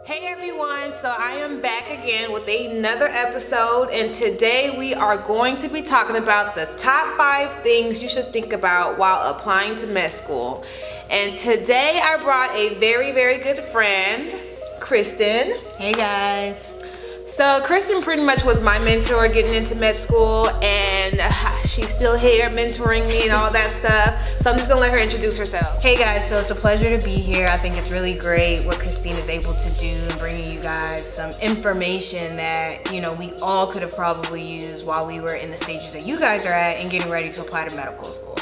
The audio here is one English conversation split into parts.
Hey everyone, so I am back again with another episode, and today we are going to be talking about the top 5 things you should think about while applying to med school. And today I brought a very good friend, Kristen. Hey guys. So Kristen pretty much was my mentor getting into med school, and she's still here mentoring me and all that stuff. So I'm just gonna let her introduce herself. Hey guys, so it's a pleasure to be here. I think it's really great what Christine is able to do and bringing you guys some information that, we all could have probably used while we were in the stages that you guys are at and getting ready to apply to medical school.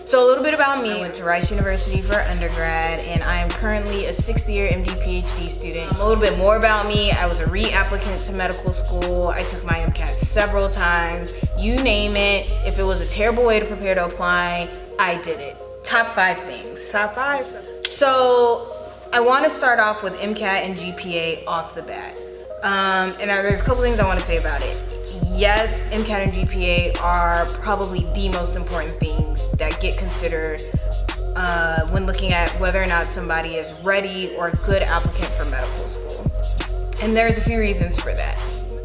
So a little bit about me. I went to Rice University for undergrad, and I am currently a 6th year MD PhD student. A little bit more about me. I was a re-applicant to medical school. I took my MCAT several times. You name it. If it was a terrible way to prepare to apply, I did it. Top 5 things. Top 5. So I want to start off with MCAT and GPA off the bat. And there's a couple things I want to say about it. Yes, MCAT and GPA are probably the most important things that get considered when looking at whether or not somebody is ready or a good applicant for medical school. And there's a few reasons for that.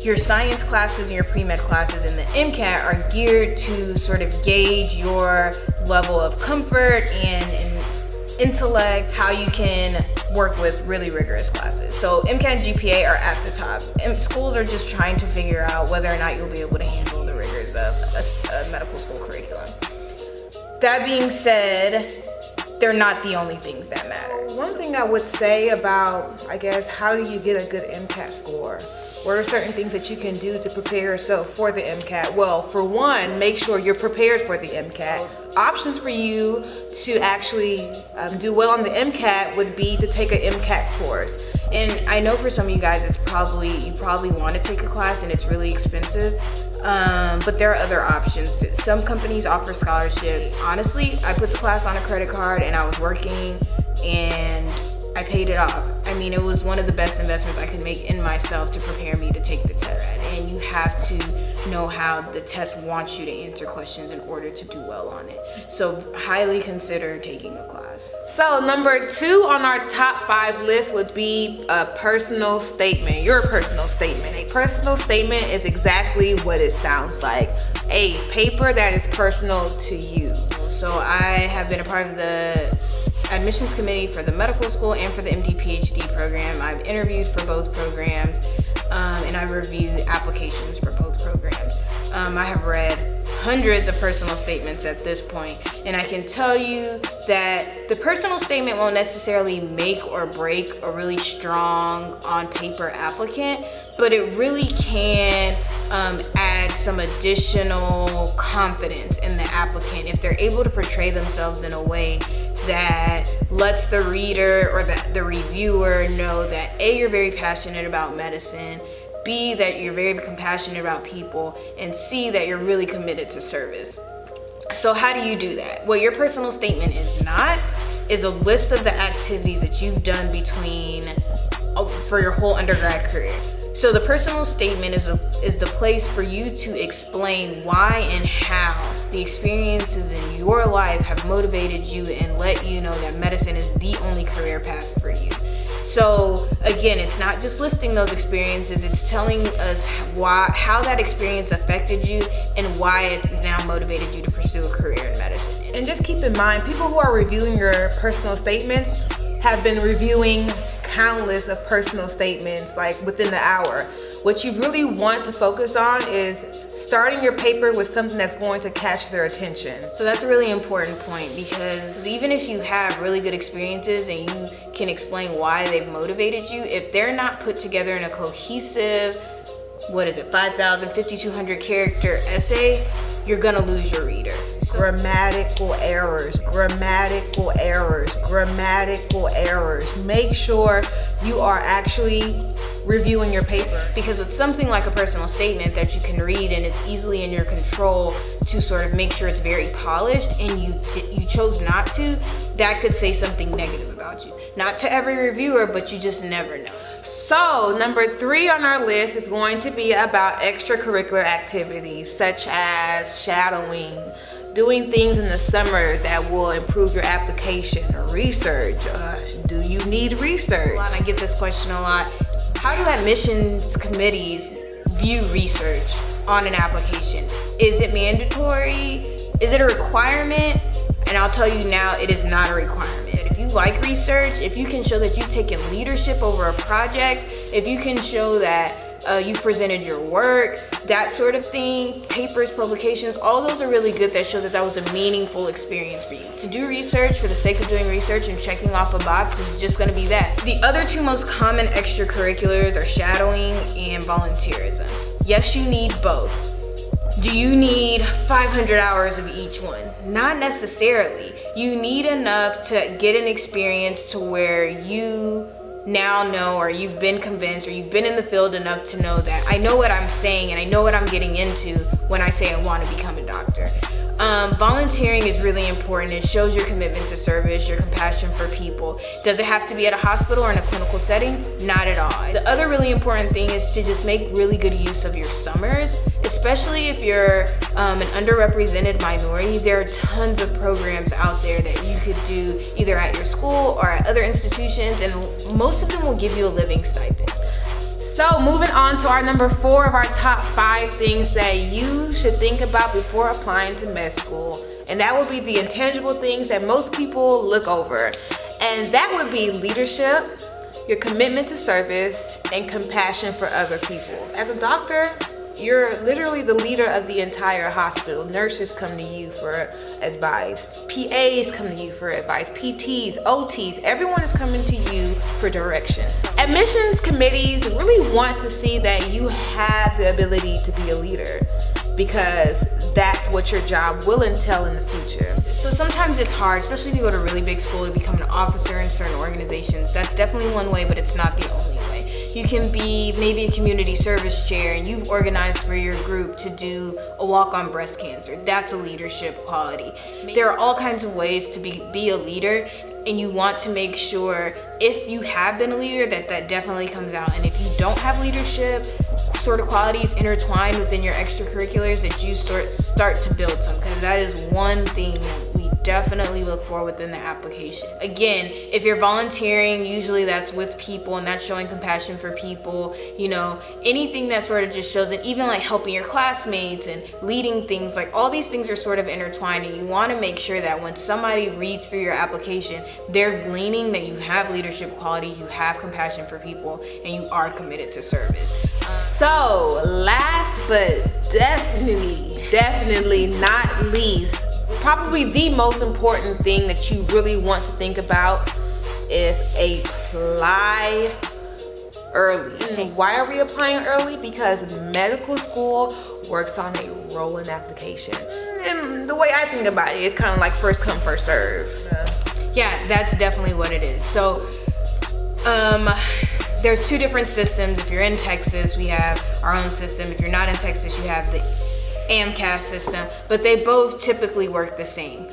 Your science classes and your pre-med classes in the MCAT are geared to sort of gauge your level of comfort and intellect, how you can work with really rigorous classes. So MCAT and GPA are at the top. And schools are just trying to figure out whether or not you'll be able to handle the rigors of a medical school curriculum. That being said, they're not the only things that matter. One thing I would say about, how do you get a good MCAT score? What are certain things that you can do to prepare yourself for the MCAT? Well, for one, make sure you're prepared for the MCAT. Options for you to actually do well on the MCAT would be to take an MCAT course. And I know for some of you guys, you probably want to take a class and it's really expensive. But there are other options. Some companies offer scholarships. Honestly, I put the class on a credit card and I was working and I paid it off. I mean, it was one of the best investments I could make in myself to prepare me to take the test. And you have to know how the test wants you to answer questions in order to do well on it. So highly consider taking a class. So number 2 on our top 5 list would be a personal statement. Your personal statement. A personal statement is exactly what it sounds like. A paper that is personal to you. So I have been a part of the admissions committee for the medical school and for the MD PhD program. I've interviewed for both programs, and I've reviewed applications for both programs. I have read hundreds of personal statements at this point, and I can tell you that the personal statement won't necessarily make or break a really strong on paper applicant, but it really can add some additional confidence in the applicant if they're able to portray themselves in a way that lets the reader or the reviewer know that A, you're very passionate about medicine, B, that you're very compassionate about people, and C, that you're really committed to service. So how do you do that? What your personal statement is a list of the activities that you've done for your whole undergrad career. So the personal statement is the place for you to explain why and how the experiences in your life have motivated you and let you know that medicine is the only career path for you. So again, it's not just listing those experiences, it's telling us how that experience affected you and why it now motivated you to pursue a career in medicine. And just keep in mind, people who are reviewing your personal statements have been reviewing countless of personal statements like within the hour. What you really want to focus on is starting your paper with something that's going to catch their attention. So that's a really important point, because even if you have really good experiences and you can explain why they've motivated you, if they're not put together in a cohesive, 5,200 character essay, you're gonna lose your reader. Grammatical errors. Make sure you are actually reviewing your paper. Because with something like a personal statement that you can read and it's easily in your control to sort of make sure it's very polished, and you chose not to, that could say something negative about you. Not to every reviewer, but you just never know. So number 3 on our list is going to be about extracurricular activities such as shadowing, doing things in the summer that will improve your application or research. Do you need research? I get this question a lot. How do admissions committees view research on an application? Is it mandatory? Is it a requirement? And I'll tell you now, it is not a requirement. If you like research, if you can show that you've taken leadership over a project, if you can show that you've presented your work, that sort of thing, papers, publications, all those are really good that show that that was a meaningful experience for you. To do research for the sake of doing research and checking off a box is just gonna be that. The other two most common extracurriculars are shadowing and volunteerism. Yes, you need both. Do you need 500 hours of each one? Not necessarily. You need enough to get an experience to where you now know, or you've been convinced, or you've been in the field enough to know that I know what I'm saying and I know what I'm getting into when I say I want to become a doctor. Volunteering is really important. It shows your commitment to service, your compassion for people. Does it have to be at a hospital or in a clinical setting? Not at all. The other really important thing is to just make really good use of your summers, especially if you're an underrepresented minority. There are tons of programs out there that you could do either at your school or at other institutions, and most of them will give you a living stipend. So moving on to our number 4 of our top 5 things that you should think about before applying to med school. And that would be the intangible things that most people look over. And that would be leadership, your commitment to service, and compassion for other people. As a doctor, you're literally the leader of the entire hospital. Nurses come to you for advice. PAs come to you for advice. PTs, OTs, everyone is coming to you for directions. Admissions committees really want to see that you have the ability to be a leader, because that's what your job will entail in the future. So sometimes it's hard, especially if you go to a really big school, to become an officer in certain organizations. That's definitely one way, but it's not the only way. You can be maybe a community service chair and you've organized for your group to do a walk on breast cancer. That's a leadership quality. There are all kinds of ways to be a leader, and you want to make sure if you have been a leader that definitely comes out. And if you don't have leadership sort of qualities intertwined within your extracurriculars, that you start to build some, because that is one thing that we definitely look for within the application. Again, if you're volunteering, usually that's with people and that's showing compassion for people, you know, anything that sort of just shows it, even like helping your classmates and leading things, like all these things are sort of intertwined, and you want to make sure that when somebody reads through your application, they're gleaning that you have leadership qualities, you have compassion for people, and you are committed to service. So last but definitely not least, probably the most important thing that you really want to think about is apply early. And why are we applying early? Because medical school works on a rolling application. And the way I think about it, it's kind of like first come, first serve. Yeah, that's definitely what it is. So there's 2 different systems. If you're in Texas, we have our own system. If you're not in Texas, you have the AMCAS system, but they both typically work the same.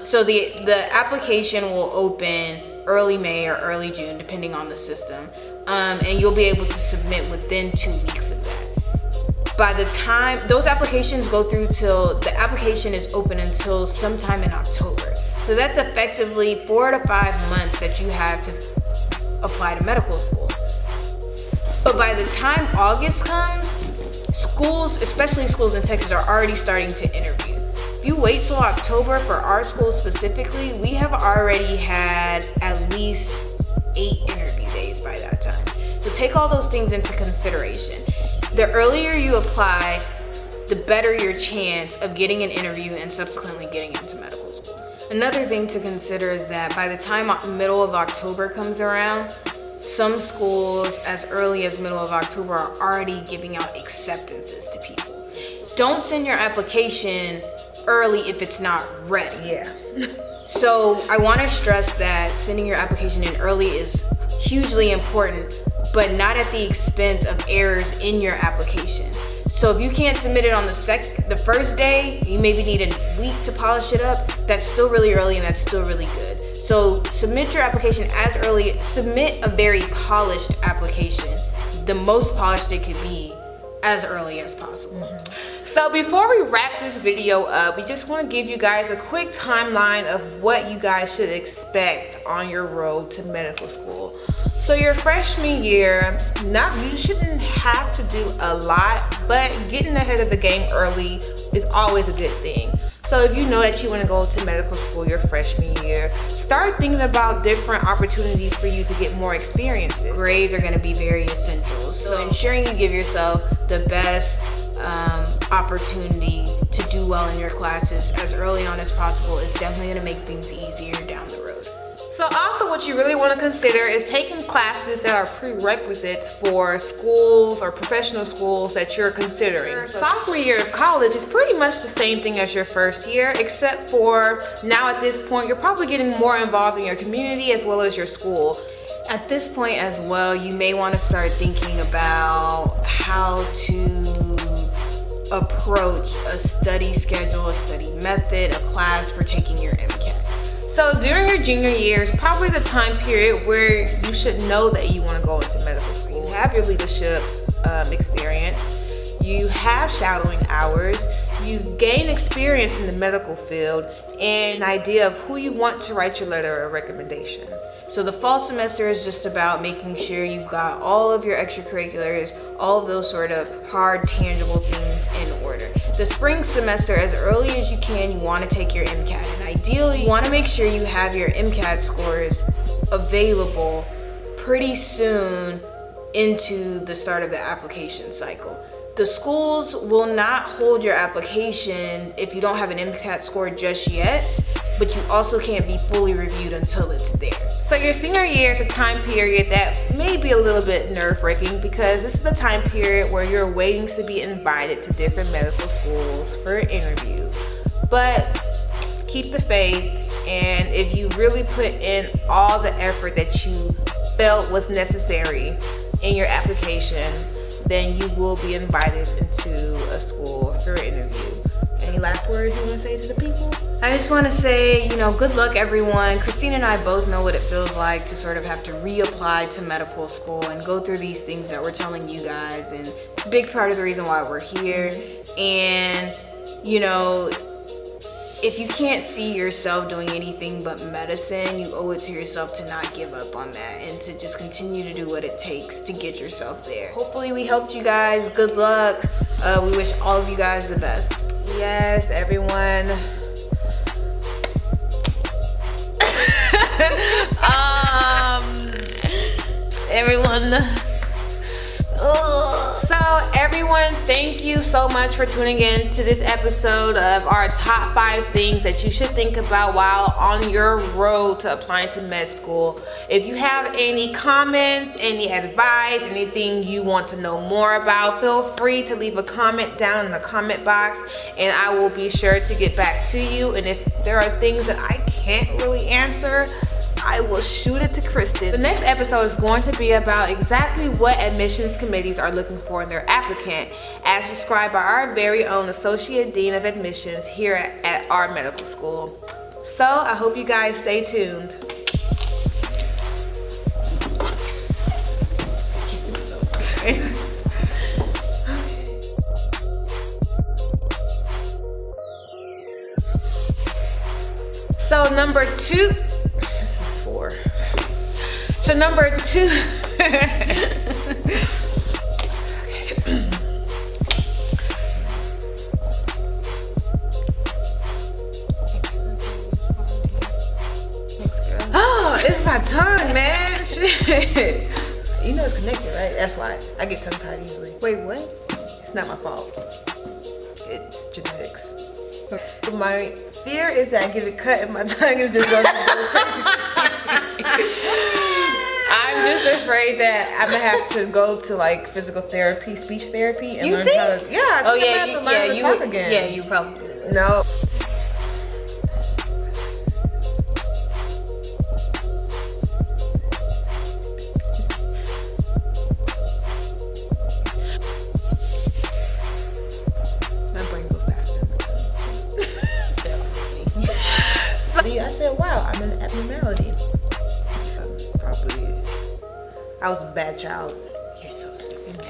So the application will open early May or early June, depending on the system, and you'll be able to submit within 2 weeks of that. By the time those applications go through, till the application is open until sometime in October. So that's effectively 4 to 5 months that you have to apply to medical school. But by the time August comes, schools, especially schools in Texas, are already starting to interview. If you wait till October, for our school specifically, we have already had at least 8 interview days by that time. So take all those things into consideration. The earlier you apply, the better your chance of getting an interview and subsequently getting into medical school. Another thing to consider is that by the time middle of October comes around, some schools as early as middle of October are already giving out acceptances to people. Don't send your application early if it's not ready. Yeah. So I want to stress that sending your application in early is hugely important, but not at the expense of errors in your application. So if you can't submit it on the first day, you maybe need a week to polish it up. That's still really early, and that's still really good. So submit your application as early. Submit a very polished application, the most polished it could be, as early as possible. So before we wrap this video up, we just want to give you guys a quick timeline of what you guys should expect on your road to medical school. So your freshman year, you shouldn't have to do a lot, but getting ahead of the game early is always a good thing. So if you know that you want to go to medical school your freshman year, start thinking about different opportunities for you to get more experiences. Grades are going to be very essential. So ensuring you give yourself the best opportunity to do well in your classes as early on as possible is definitely going to make things easier down the road. So also what you really want to consider is taking classes that are prerequisites for schools or professional schools that you're considering. Sophomore year of college is pretty much the same thing as your first year, except for now at this point you're probably getting more involved in your community as well as your school. At this point as well, you may want to start thinking about how to approach a study schedule, a study method, a class for taking your MCAT. So during your junior year is probably the time period where you should know that you want to go into medical school. You have your leadership experience, you have shadowing hours, you've gained experience in the medical field, and an idea of who you want to write your letter of recommendations. So the fall semester is just about making sure you've got all of your extracurriculars, all of those sort of hard, tangible things in order. The spring semester, as early as you can, you want to take your MCAT. And ideally, you want to make sure you have your MCAT scores available pretty soon into the start of the application cycle. The schools will not hold your application if you don't have an MCAT score just yet, but you also can't be fully reviewed until it's there. So your senior year is a time period that may be a little bit nerve-wracking because this is a time period where you're waiting to be invited to different medical schools for an interview. But keep the faith, and if you really put in all the effort that you felt was necessary in your application, then you will be invited into a school for an interview. Any last words you want to say to the people? I just want to say, good luck everyone. Christine and I both know what it feels like to sort of have to reapply to medical school and go through these things that we're telling you guys. And it's a big part of the reason why we're here. And, if you can't see yourself doing anything but medicine, you owe it to yourself to not give up on that and to just continue to do what it takes to get yourself there. Hopefully we helped you guys. Good luck. We wish all of you guys the best. Yes, everyone. So everyone, thank you so much for tuning in to this episode of our top 5 things that you should think about while on your road to applying to med school. If you have any comments, any advice, anything you want to know more about, feel free to leave a comment down in the comment box and I will be sure to get back to you. And if there are things that I can't really answer, I will shoot it to Kristen. The next episode is going to be about exactly what admissions committees are looking for in their applicant, as described by our very own Associate Dean of Admissions here at our medical school. So I hope you guys stay tuned. So number 2. So number 2. Oh, it's my tongue, man. Shit. You know it's connected, right? That's why I get tongue tied easily. Wait, what? It's not my fault. It's genetics. But my fear is that I get it cut and my tongue is just going to go crazy. I'm just afraid that I'm gonna have to go to like physical therapy, speech therapy, and You learn think? how to. Yeah, I think I have to learn to talk again. Yeah, you probably would. No. My brain goes faster. So, I said, wow, I'm an abnormality. Probably. I was a bad child. You're so stupid.